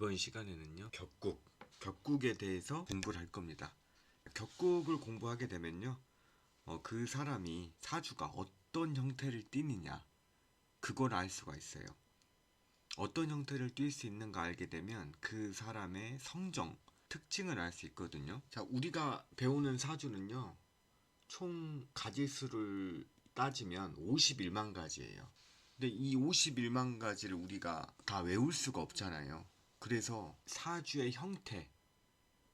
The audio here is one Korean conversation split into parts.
이번 시간에는요, 격국에 대해서 공부를 할 겁니다. 격국을 공부하게 되면요, 그 사람이 사주가 어떤 형태를 띠느냐, 그걸 알 수가 있어요. 어떤 형태를 띌 수 있는가 알게 되면 그 사람의 성정, 특징을 알 수 있거든요. 자, 우리가 배우는 사주는요, 총 가지수를 따지면 51만 가지예요. 근데 이 51만 가지를 우리가 다 외울 수가 없잖아요. 그래서 사주의 형태,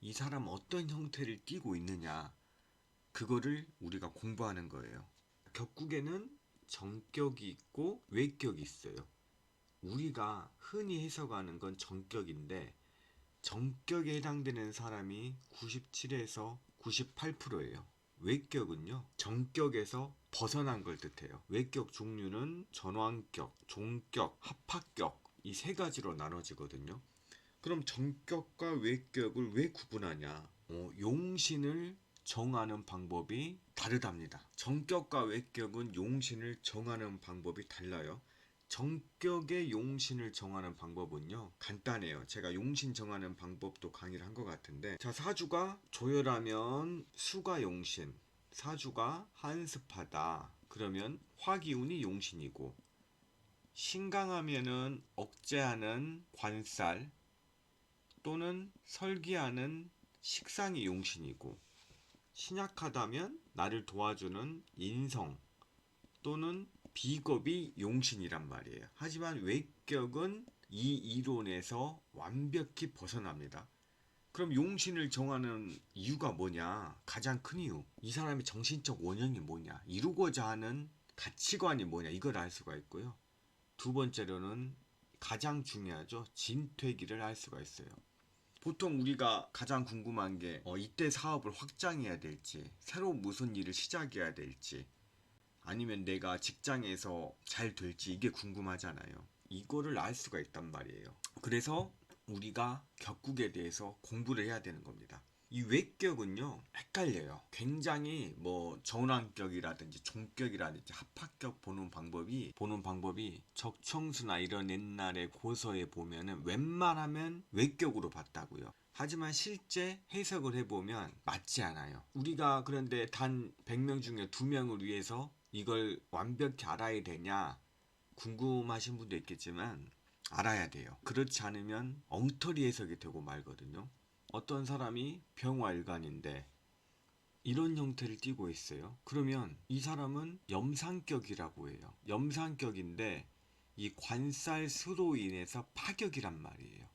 이 사람 어떤 형태를 띠고 있느냐, 그거를 우리가 공부하는 거예요. 격국에는 정격이 있고 외격이 있어요. 우리가 흔히 해석하는 건 정격인데, 정격에 해당되는 사람이 97에서 98%예요. 외격은요, 정격에서 벗어난 걸 뜻해요. 외격 종류는 전왕격, 종격, 합합격, 이 세 가지로 나눠지거든요. 그럼 정격과 외격을 왜 구분하냐? 용신을 정하는 방법이 다르답니다. 정격과 외격은 용신을 정하는 방법이 달라요. 정격의 용신을 정하는 방법은요, 간단해요. 제가 용신 정하는 방법도 강의를 한 것 같은데, 자, 사주가 조열하면 수가 용신, 사주가 한습하다 그러면 화기운이 용신이고, 신강하면은 억제하는 관살 또는 설기하는 식상이 용신이고, 신약하다면 나를 도와주는 인성 또는 비겁이 용신이란 말이에요. 하지만 외격은 이 이론에서 완벽히 벗어납니다. 그럼 용신을 정하는 이유가 뭐냐? 가장 큰 이유, 이 사람의 정신적 원형이 뭐냐, 이루고자 하는 가치관이 뭐냐, 이걸 알 수가 있고요. 두 번째로는 가장 중요하죠. 진퇴기를 알 수가 있어요. 보통 우리가 가장 궁금한 게 이때 사업을 확장해야 될지, 새로 무슨 일을 시작해야 될지, 아니면 내가 직장에서 잘 될지, 이게 궁금하잖아요. 이거를 알 수가 있단 말이에요. 그래서 우리가 격국에 대해서 공부를 해야 되는 겁니다. 이 외격은요, 헷갈려요. 굉장히 전환격이라든지 종격이라든지 합합격 보는 방법이 적청수나 이런 옛날의 고서에 보면은 웬만하면 외격으로 봤다고요. 하지만 실제 해석을 해보면 맞지 않아요. 우리가 그런데 단 100명 중에 2명을 위해서 이걸 완벽히 알아야 되냐 궁금하신 분도 있겠지만 알아야 돼요. 그렇지 않으면 엉터리 해석이 되고 말거든요. 어떤 사람이 병화일간인데 이런 형태를 띠고 있어요. 그러면 이 사람은 염상격이라고 해요. 염상격인데 이 관살수로 인해서 파격이란 말이에요.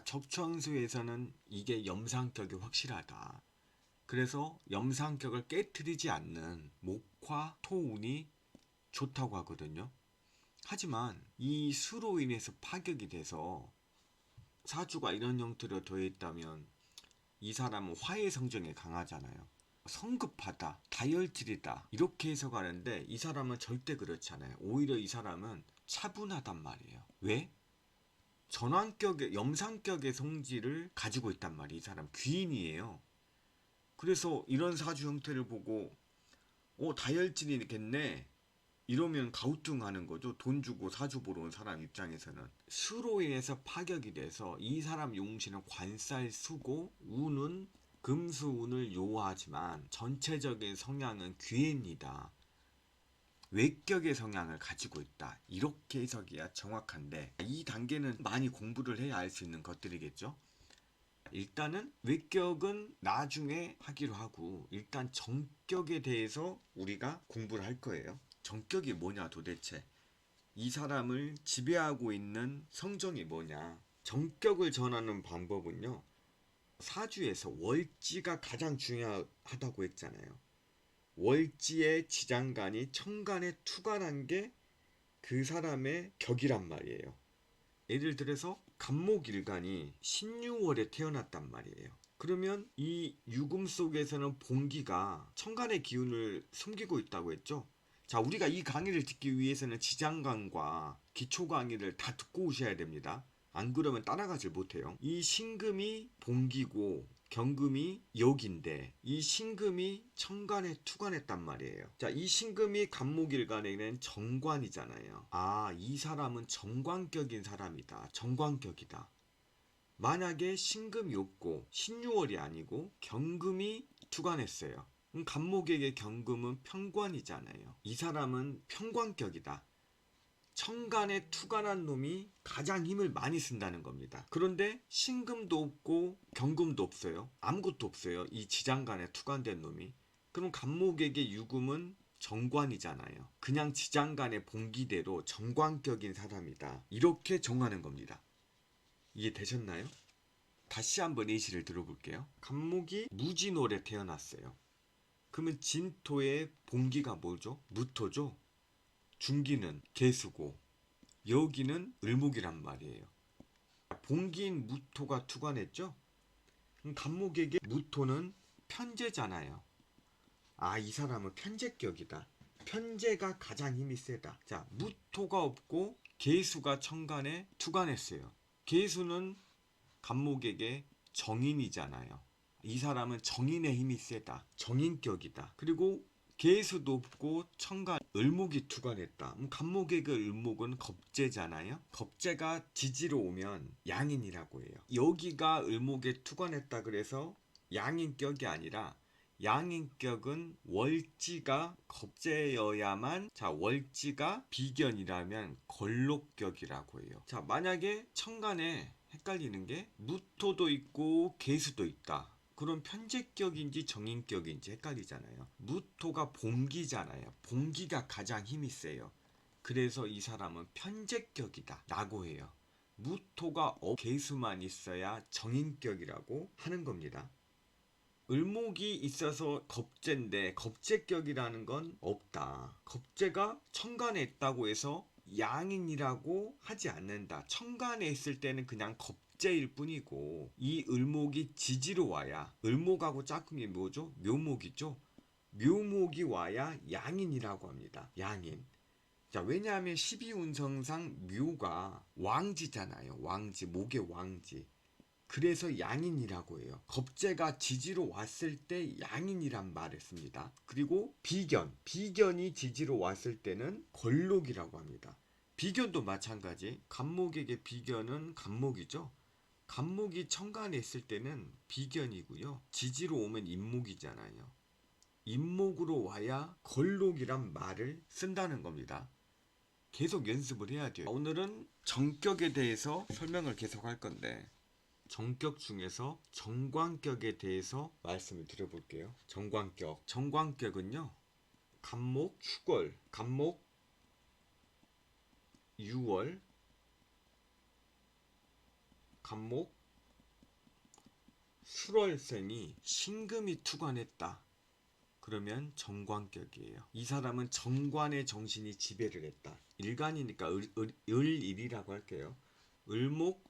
적천수에서는 이게 염상격이 확실하다. 그래서 염상격을 깨트리지 않는 목화, 토운이 좋다고 하거든요. 하지만 이 수로 인해서 파격이 돼서 사주가 이런 형태로 되어 있다면 이 사람은 화해 성정에 강하잖아요. 성급하다, 다혈질이다, 이렇게 해석하는데 이 사람은 절대 그렇지 않아요. 오히려 이 사람은 차분하단 말이에요. 왜? 전환격의, 염상격의 성질을 가지고 있단 말이에요. 이 사람 귀인이에요. 그래서 이런 사주 형태를 보고 다혈질이겠네, 이러면 가우뚱하는 거죠. 돈 주고 사주 보러 온 사람 입장에서는. 수로 인해서 파격이 돼서 이 사람 용신은 관살수고, 운은 금수운을 요하지만 전체적인 성향은 귀인이다, 외격의 성향을 가지고 있다, 이렇게 해석이야 정확한데, 이 단계는 많이 공부를 해야 알 수 있는 것들이겠죠. 일단은 외격은 나중에 하기로 하고, 일단 정격에 대해서 우리가 공부를 할 거예요. 정격이 뭐냐 도대체, 이 사람을 지배하고 있는 성정이 뭐냐. 정격을 전하는 방법은요, 사주에서 월지가 가장 중요하다고 했잖아요. 월지의 지장간이 천간에 투간한 게 그 사람의 격이란 말이에요. 예를 들어서 간목일간이 신유월에 태어났단 말이에요. 그러면 이 유금 속에서는 봉기가 천간의 기운을 숨기고 있다고 했죠. 자, 우리가 이 강의를 듣기 위해서는 지장강과 기초 강의를 다 듣고 오셔야 됩니다. 안 그러면 따라가질 못해요. 이 신금이 봉기고 경금이 역인데 이 신금이 천간에 투간했단 말이에요. 자, 이 신금이 간목일간에는 정관이잖아요. 아, 이 사람은 정관격인 사람이다, 정관격이다. 만약에 신금이 없고 신유월이 아니고 경금이 투관했어요. 간목에게 경금은 편관이잖아요. 이 사람은 편관격이다. 천간에 투관한 놈이 가장 힘을 많이 쓴다는 겁니다. 그런데 신금도 없고 경금도 없어요. 아무것도 없어요. 이 지장간에 투관된 놈이. 그럼 간목에게 유금은 정관이잖아요. 그냥 지장간의 본기대로 정관격인 사람이다. 이렇게 정하는 겁니다. 이해되셨나요? 다시 한번 예시를 들어볼게요. 간목이 무진월에 태어났어요. 그러면 진토의 본기가 뭐죠? 무토죠? 중기는 개수고 여기는 을목이란 말이에요. 본기인 무토가 투관했죠? 간목에게 무토는 편재잖아요. 아, 이 사람은 편재격이다. 편재가 가장 힘이 세다. 자, 무토가 없고 개수가 천간에 투관했어요. 개수는 간목에게 정인이잖아요. 이 사람은 정인의 힘이 세다. 정인격이다. 그리고 개수도 없고 천간 을목이 투관했다. 간목에게 을목은 겁재잖아요. 겁재가 지지로 오면 양인이라고 해요. 여기가 을목에 투관했다 그래서 양인격이 아니라 양인격은 월지가 겁재여야만, 자, 월지가 비견이라면 걸록격이라고 해요. 자, 만약에 천간에 헷갈리는 게 무토도 있고 개수도 있다. 그럼 편재격인지 정인격인지 헷갈리잖아요. 무토가 본기잖아요. 본기가 가장 힘이 세요. 그래서 이 사람은 편재격이다 라고 해요. 무토가 개수만 있어야 정인격이라고 하는 겁니다. 을목이 있어서 겁재인데 겁재격이라는 건 없다. 겁재가 천간에 있다고 해서 양인이라고 하지 않는다. 천간에 있을 때는 그냥 겁재일 뿐이고 이 을목이 지지로 와야, 을목하고 짝꿍이 뭐죠? 묘목이죠. 묘목이 와야 양인이라고 합니다. 양인. 자, 왜냐하면 12운성상 묘가 왕지잖아요. 왕지, 목의 왕지. 그래서 양인이라고 해요. 겁재가 지지로 왔을 때 양인이란 말을 씁니다. 그리고 비견이 지지로 왔을 때는 걸록이라고 합니다. 비견도 마찬가지. 간목에게 비견은 간목이죠. 간목이 천간에 있을 때는 비견이고요. 지지로 오면 인목이잖아요. 인목으로 와야 걸록이란 말을 쓴다는 겁니다. 계속 연습을 해야 돼요. 오늘은 정격에 대해서 설명을 계속 할 건데 정격 중에서 정관격에 대해서 말씀을 드려볼게요. 정관격은요, 간목, 축월, 간목, 유월, 간목, 술월생이 신금이 투관했다. 그러면 정관격이에요. 이 사람은 정관의 정신이 지배를 했다. 일간이니까 을일이라고 할게요. 을목,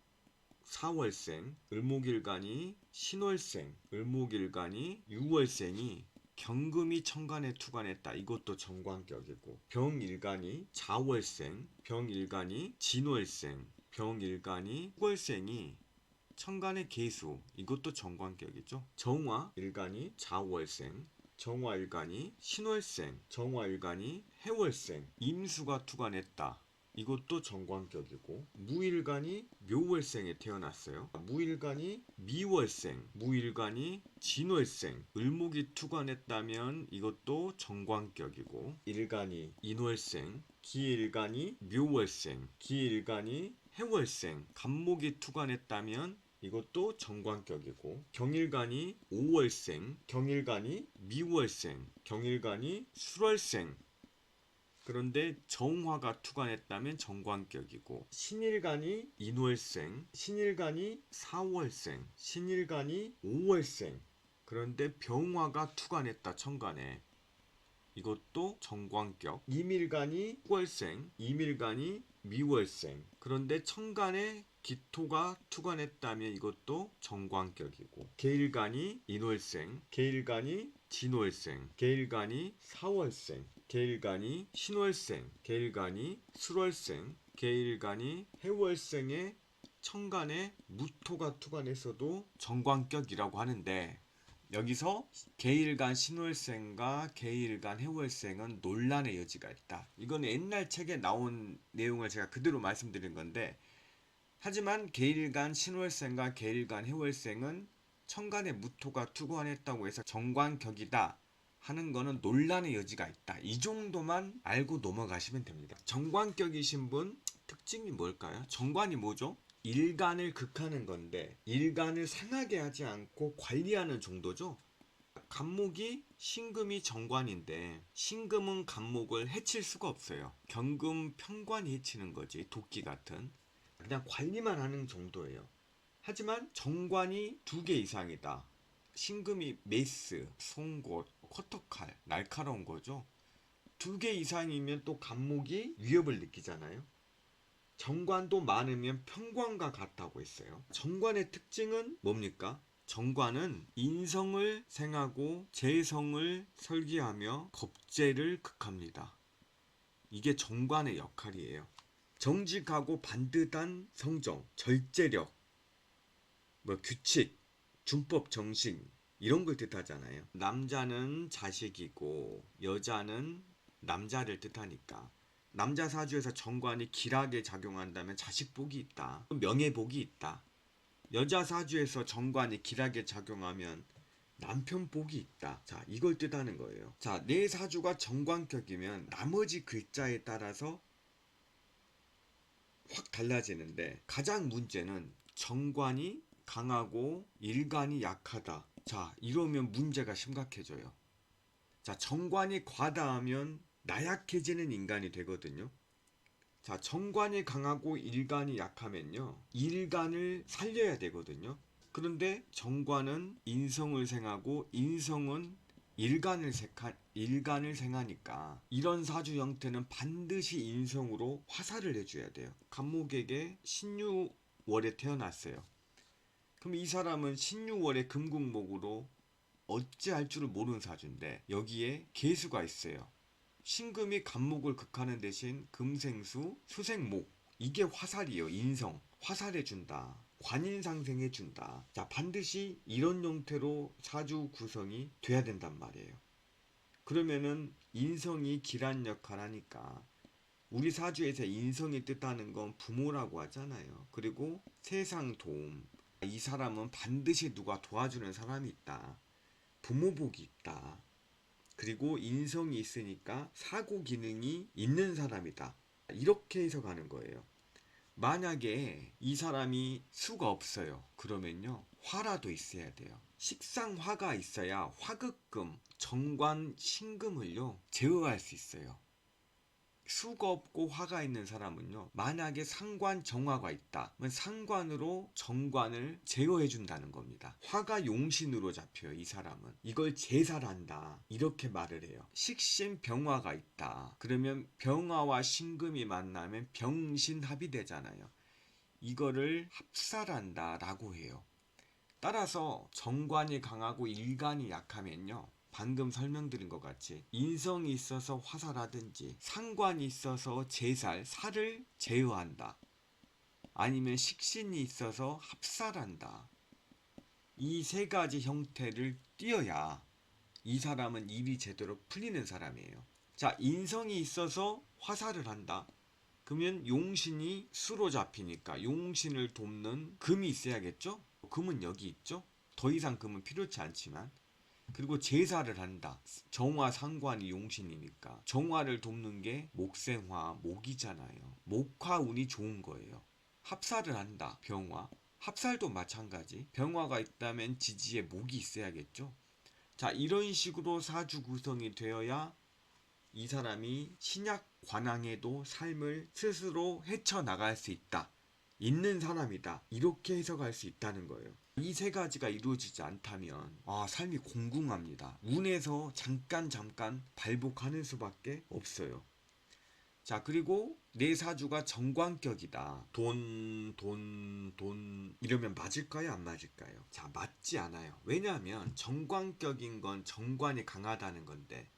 사월생, 을목일간이 신월생, 을목일간이 유월생이 경금이 천간에 투관했다. 이것도 정관격이고, 병일간이 자월생, 병일간이 진월생, 병일간이 후월생이 천간의 개수, 이것도 정관격이죠. 정화일간이 자월생, 정화일간이 신월생, 정화일간이 해월생, 임수가 투관했다. 이것도 정관격이고, 무일간이 묘월생에 태어났어요. 무일간이 미월생, 무일간이 진월생, 을목이 투관했다면 이것도 정관격이고, 일간이 인월생, 기일간이 묘월생, 기일간이 해월생, 간목이 투관했다면 이것도 정관격이고, 경일간이 오월생, 경일간이 미월생, 경일간이 술월생. 그런데 정화가 투관했다면 정관격이고, 신일간이 인월생, 신일간이 사월생, 신일간이 오월생. 그런데 병화가 투관했다 천간에. 이것도 정관격. 이밀간이 월생, 이밀간이 미월생. 그런데 천간에 기토가 투관했다면 이것도 정관격이고, 계일간이 인월생, 계일간이 진월생, 계일간이 사월생, 계일간이 신월생, 계일간이 술월생, 계일간이 해월생의 천간에 무토가 투관해서도 정관격이라고 하는데, 여기서 계일간 신월생과 계일간 해월생은 논란의 여지가 있다. 이건 옛날 책에 나온 내용을 제가 그대로 말씀드린 건데, 하지만 계일간 신월생과 계일간 해월생은 천간에 무토가 투관했다고 해서 정관격이다 하는 거는 논란의 여지가 있다. 이 정도만 알고 넘어가시면 됩니다. 정관격이신 분 특징이 뭘까요? 정관이 뭐죠? 일간을 극하는 건데 일간을 상하게 하지 않고 관리하는 정도죠. 간목이 신금이 정관인데 신금은 간목을 해칠 수가 없어요. 경금 편관이 해치는 거지. 도끼 같은. 그냥 관리만 하는 정도예요. 하지만 정관이 2개 이상이다. 신금이 메스, 송곳, 커터칼, 날카로운 거죠. 2개 이상이면 또 간목이 위협을 느끼잖아요. 정관도 많으면 편관과 같다고 했어요. 정관의 특징은 뭡니까? 정관은 인성을 생하고 재성을 설계하며 겁재를 극합니다. 이게 정관의 역할이에요. 정직하고 반듯한 성정, 절제력, 규칙, 준법 정신 이런 걸 뜻하잖아요. 남자는 자식이고 여자는 남자를 뜻하니까 남자 사주에서 정관이 길하게 작용한다면 자식복이 있다. 명예복이 있다. 여자 사주에서 정관이 길하게 작용하면 남편복이 있다. 자, 이걸 뜻하는 거예요. 자, 내 사주가 정관격이면 나머지 글자에 따라서 확 달라지는데 가장 문제는 정관이 강하고 일간이 약하다. 자, 이러면 문제가 심각해져요. 자, 정관이 과다하면 나약해지는 인간이 되거든요. 자, 정관이 강하고 일간이 약하면요. 일간을 살려야 되거든요. 그런데 정관은 인성을 생하고 인성은 일간을 생하니까 이런 사주 형태는 반드시 인성으로 화살을 해줘야 돼요. 간목에게 신유월에 태어났어요. 그럼 이 사람은 신유월의 금국목으로 어찌할 줄을 모르는 사주인데 여기에 계수가 있어요. 신금이 간목을 극하는 대신 금생수, 수생목 이게 화살이에요. 인성 화살해준다. 관인상생해준다. 자, 반드시 이런 형태로 사주 구성이 돼야 된단 말이에요. 그러면은 인성이 기란 역할 하니까 우리 사주에서 인성이 뜻하는 건 부모라고 하잖아요. 그리고 세상 도움. 이 사람은 반드시 누가 도와주는 사람이 있다. 부모복이 있다. 그리고 인성이 있으니까 사고 기능이 있는 사람이다. 이렇게 해석하는 거예요. 만약에 이 사람이 수가 없어요. 그러면요. 화라도 있어야 돼요. 식상화가 있어야 화극금, 정관, 신금을요. 제어할 수 있어요. 수가 없고 화가 있는 사람은요. 만약에 상관 정화가 있다. 그러면 상관으로 정관을 제어해 준다는 겁니다. 화가 용신으로 잡혀요. 이 사람은. 이걸 제살한다. 이렇게 말을 해요. 식신 병화가 있다. 그러면 병화와 신금이 만나면 병신합이 되잖아요. 이거를 합살한다 라고 해요. 따라서 정관이 강하고 일간이 약하면요. 방금 설명드린 것 같이 인성이 있어서 화살하든지 상관이 있어서 제살, 살을 제어한다. 아니면 식신이 있어서 합살한다. 이 세 가지 형태를 띄어야 이 사람은 일이 제대로 풀리는 사람이에요. 자, 인성이 있어서 화살을 한다. 그러면 용신이 수로 잡히니까 용신을 돕는 금이 있어야겠죠? 금은 여기 있죠? 더 이상 금은 필요치 않지만 그리고 제사를 한다. 정화 상관이 용신이니까 정화를 돕는 게 목생화, 목이잖아요. 목화 운이 좋은 거예요. 합살을 한다. 병화. 합살도 마찬가지. 병화가 있다면 지지에 목이 있어야겠죠. 자, 이런 식으로 사주 구성이 되어야 이 사람이 신약 관항에도 삶을 스스로 헤쳐나갈 수 있다. 있는 사람이다. 이렇게 해석할 수 있다는 거예요. 이 세 가지가 이루어지지 않다면 삶이 공궁합니다. 운에서 잠깐 발복하는 수밖에 없어요. 자, 그리고 내 사주가 정관격이다. 돈 이러면 맞을까요? 안 맞을까요? 자, 맞지 않아요. 왜냐하면 정관격인 건 정관이 강하다는 건데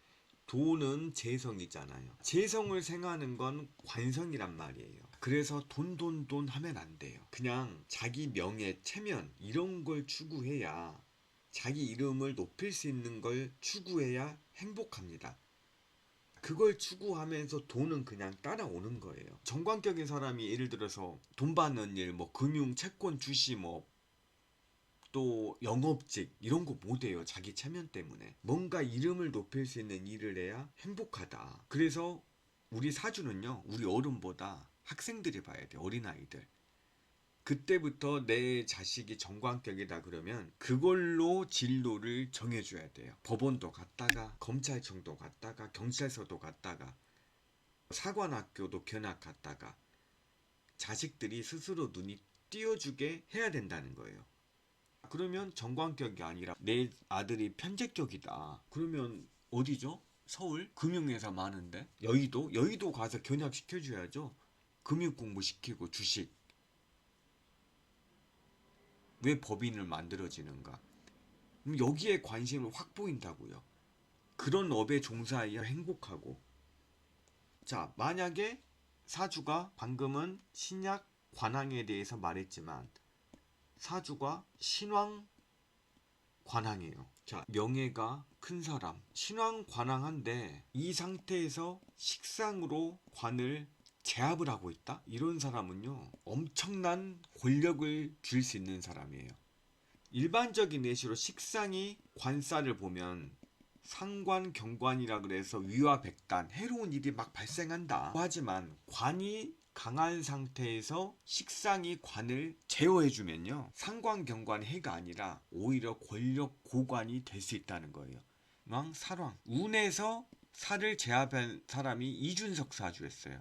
돈은 재성이잖아요. 재성을 생하는 건 관성이란 말이에요. 그래서 돈 하면 안 돼요. 그냥 자기 명예, 체면 이런 걸 추구해야 자기 이름을 높일 수 있는 걸 추구해야 행복합니다. 그걸 추구하면서 돈은 그냥 따라오는 거예요. 정관격인 사람이 예를 들어서 돈 받는 일, 뭐 금융, 채권, 주식, 뭐 또 영업직 이런 거 못해요. 자기 체면 때문에. 뭔가 이름을 높일 수 있는 일을 해야 행복하다. 그래서 우리 사주는요, 우리 어른보다 학생들이 봐야 돼. 어린아이들. 그때부터 내 자식이 정관격이다 그러면 그걸로 진로를 정해줘야 돼요. 법원도 갔다가 검찰청도 갔다가 경찰서도 갔다가 사관학교도 견학 갔다가 자식들이 스스로 눈이 띄어주게 해야 된다는 거예요. 그러면 정관격이 아니라 내 아들이 편제격이다. 그러면 어디죠? 서울? 금융회사 많은데? 여의도? 여의도 가서 견학시켜줘야죠. 금융 공부시키고 주식. 왜 법인을 만들어지는가? 그럼 여기에 관심을 확 보인다고요. 그런 업에 종사해야 행복하고. 자, 만약에 사주가 방금은 신약 관항에 대해서 말했지만 사주가 신왕 관항이에요. 자, 명예가 큰 사람, 신왕 관항한데 이 상태에서 식상으로 관을 제압을 하고 있다? 이런 사람은요, 엄청난 권력을 줄 수 있는 사람이에요. 일반적인 예시로 식상이 관살을 보면 상관, 경관이라 그래서 위와 백단, 해로운 일이 막 발생한다. 하지만 관이 강한 상태에서 식상이 관을 제어해주면요, 상관, 경관, 해가 아니라 오히려 권력 고관이 될 수 있다는 거예요. 왕, 살왕. 운에서 살을 제압한 사람이 이준석 사주였어요.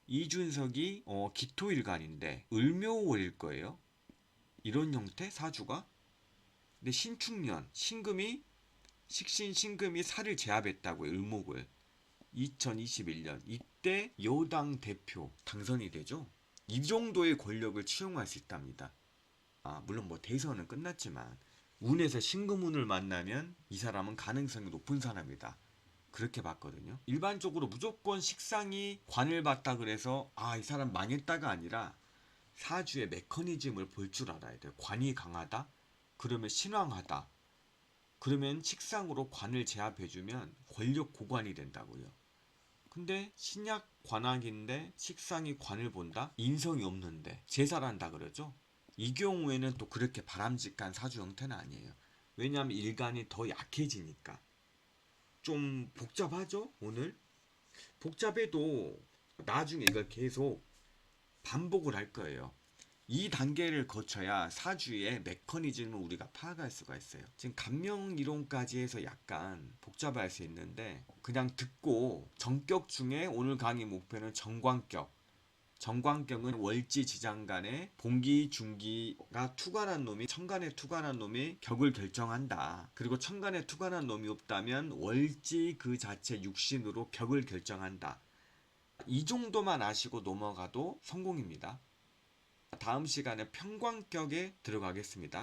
이준석이 기토일간인데 을묘월일 거예요. 이런 형태 사주가. 근데 신축년 신금이 식신 신금이 살을 제압했다고요. 을목을. 2021년 이때 여당 대표 당선이 되죠. 이 정도의 권력을 취용할 수 있답니다. 물론 뭐 대선은 끝났지만 운에서 신금운을 만나면 이 사람은 가능성이 높은 사람이다. 그렇게 봤거든요. 일반적으로 무조건 식상이 관을 봤다 그래서 이 사람 망했다가 아니라 사주의 메커니즘을 볼 줄 알아야 돼요. 관이 강하다? 그러면 신왕하다. 그러면 식상으로 관을 제압해주면 권력 고관이 된다고요. 근데 신약 관악인데 식상이 관을 본다? 인성이 없는데 제살한다 그러죠? 이 경우에는 또 그렇게 바람직한 사주 형태는 아니에요. 왜냐하면 일간이 더 약해지니까. 좀 복잡하죠? 오늘? 복잡해도 나중에 이걸 계속 반복을 할 거예요. 이 단계를 거쳐야 사주의 메커니즘을 우리가 파악할 수가 있어요. 지금 감명 이론까지 해서 약간 복잡할 수 있는데 그냥 듣고 정격 중에 오늘 강의 목표는 정관격. 정관격은 월지 지장간에 봉기 중기가 투관한 놈이 천간에 투관한 놈이 격을 결정한다. 그리고 천간에 투관한 놈이 없다면 월지 그 자체 육신으로 격을 결정한다. 이 정도만 아시고 넘어가도 성공입니다. 다음 시간에 평관격에 들어가겠습니다.